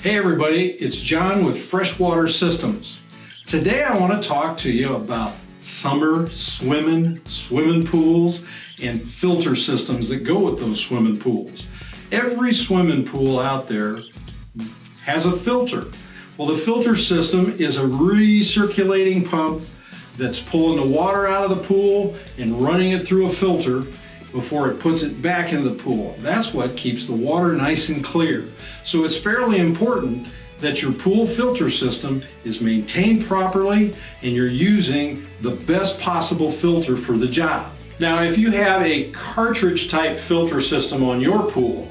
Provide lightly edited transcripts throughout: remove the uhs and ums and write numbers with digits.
Hey everybody, it's John with Freshwater Systems. Today I want to talk to you about summer swimming pools, and filter systems that go with those swimming pools. Every swimming pool out there has a filter. Well, the filter system is a recirculating pump that's pulling the water out of the pool and running it through a filter before it puts it back in the pool. That's what keeps the water nice and clear. So it's fairly important that your pool filter system is maintained properly and you're using the best possible filter for the job. Now, if you have a cartridge type filter system on your pool,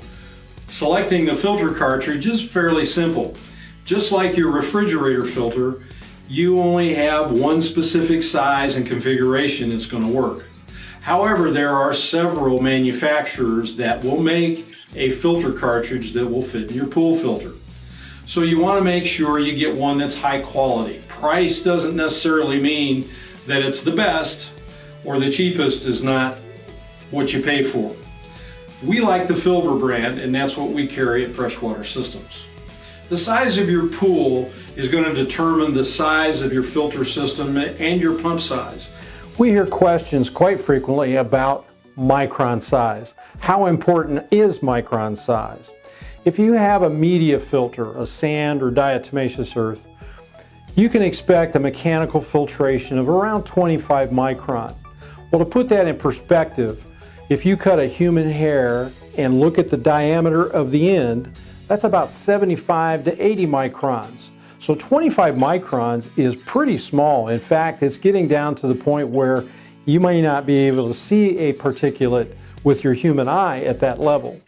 selecting the filter cartridge is fairly simple. Just like your refrigerator filter, you only have one specific size and configuration that's going to work. However, there are several manufacturers that will make a filter cartridge that will fit in your pool filter. So you want to make sure you get one that's high quality. Price doesn't necessarily mean that it's the best, or the cheapest is not what you pay for. We like the Filbert brand, and that's what we carry at Freshwater Systems. The size of your pool is going to determine the size of your filter system and your pump size. We hear questions quite frequently about micron size. How important is micron size? If you have a media filter, a sand or diatomaceous earth, you can expect a mechanical filtration of around 25 micron. Well, to put that in perspective, if you cut a human hair and look at the diameter of the end, that's about 75 to 80 microns. So 25 microns is pretty small. In fact, it's getting down to the point where you may not be able to see a particulate with your human eye at that level.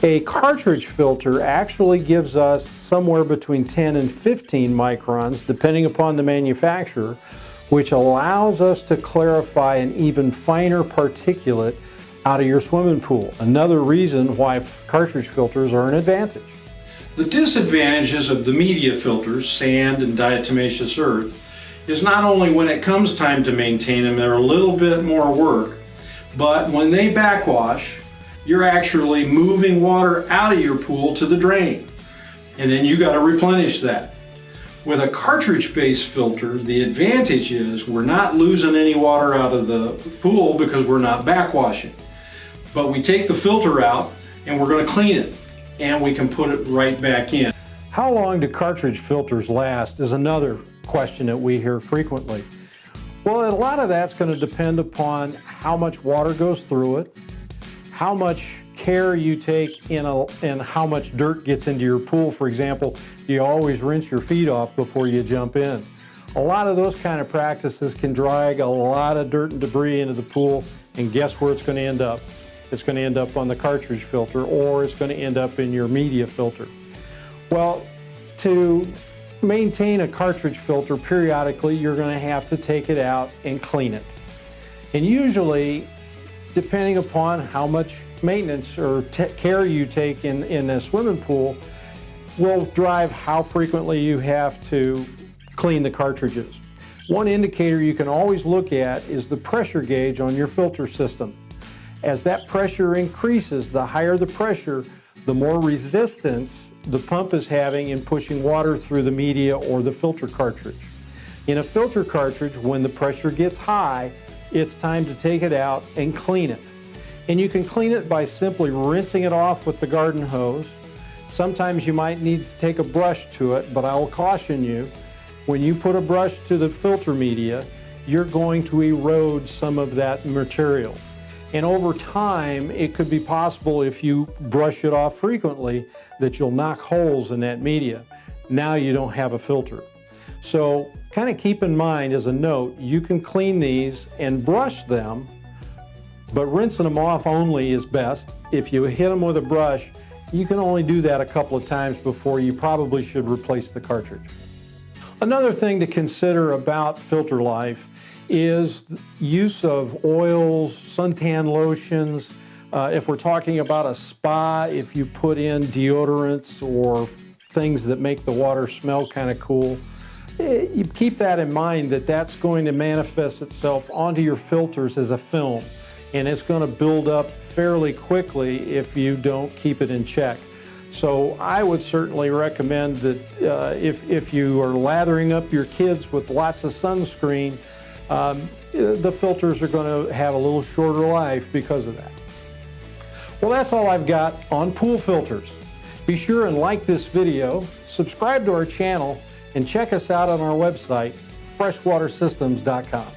A cartridge filter actually gives us somewhere between 10 and 15 microns, depending upon the manufacturer, which allows us to clarify an even finer particulate out of your swimming pool. Another reason why cartridge filters are an advantage. The disadvantages of the media filters, sand and diatomaceous earth, is not only when it comes time to maintain them, they're a little bit more work, but when they backwash, you're actually moving water out of your pool to the drain, and then you got to replenish that. With a cartridge-based filter, the advantage is we're not losing any water out of the pool because we're not backwashing. But we take the filter out and we're going to clean it, and we can put it right back in. How long do cartridge filters last is another question that we hear frequently. Well, a lot of that's going to depend upon how much water goes through it, how much care you take and how much dirt gets into your pool. For example, do you always rinse your feet off before you jump in? A lot of those kind of practices can drag a lot of dirt and debris into the pool, and guess where it's going to end up? It's going to end up on the cartridge filter, or it's going to end up in your media filter. Well, to maintain a cartridge filter periodically, you're going to have to take it out and clean it. And usually, depending upon how much maintenance or care you take in a swimming pool, will drive how frequently you have to clean the cartridges. One indicator you can always look at is the pressure gauge on your filter system. As that pressure increases, the higher the pressure, the more resistance the pump is having in pushing water through the media or the filter cartridge. In a filter cartridge, when the pressure gets high, it's time to take it out and clean it. And you can clean it by simply rinsing it off with the garden hose. Sometimes you might need to take a brush to it, but I will caution you, when you put a brush to the filter media, you're going to erode some of that material. And over time, it could be possible if you brush it off frequently that you'll knock holes in that media. Now you don't have a filter. So kind of keep in mind as a note, you can clean these and brush them, but rinsing them off only is best. If you hit them with a brush, you can only do that a couple of times before you probably should replace the cartridge. Another thing to consider about filter life is use of oils, suntan lotions. If we're talking about a spa, if you put in deodorants or things that make the water smell kind of cool, you keep that in mind that that's going to manifest itself onto your filters as a film, and it's going to build up fairly quickly if you don't keep it in check. So I would certainly recommend that if you are lathering up your kids with lots of sunscreen, the filters are going to have a little shorter life because of that. Well, that's all I've got on pool filters. Be sure and like this video, subscribe to our channel, and check us out on our website, freshwatersystems.com.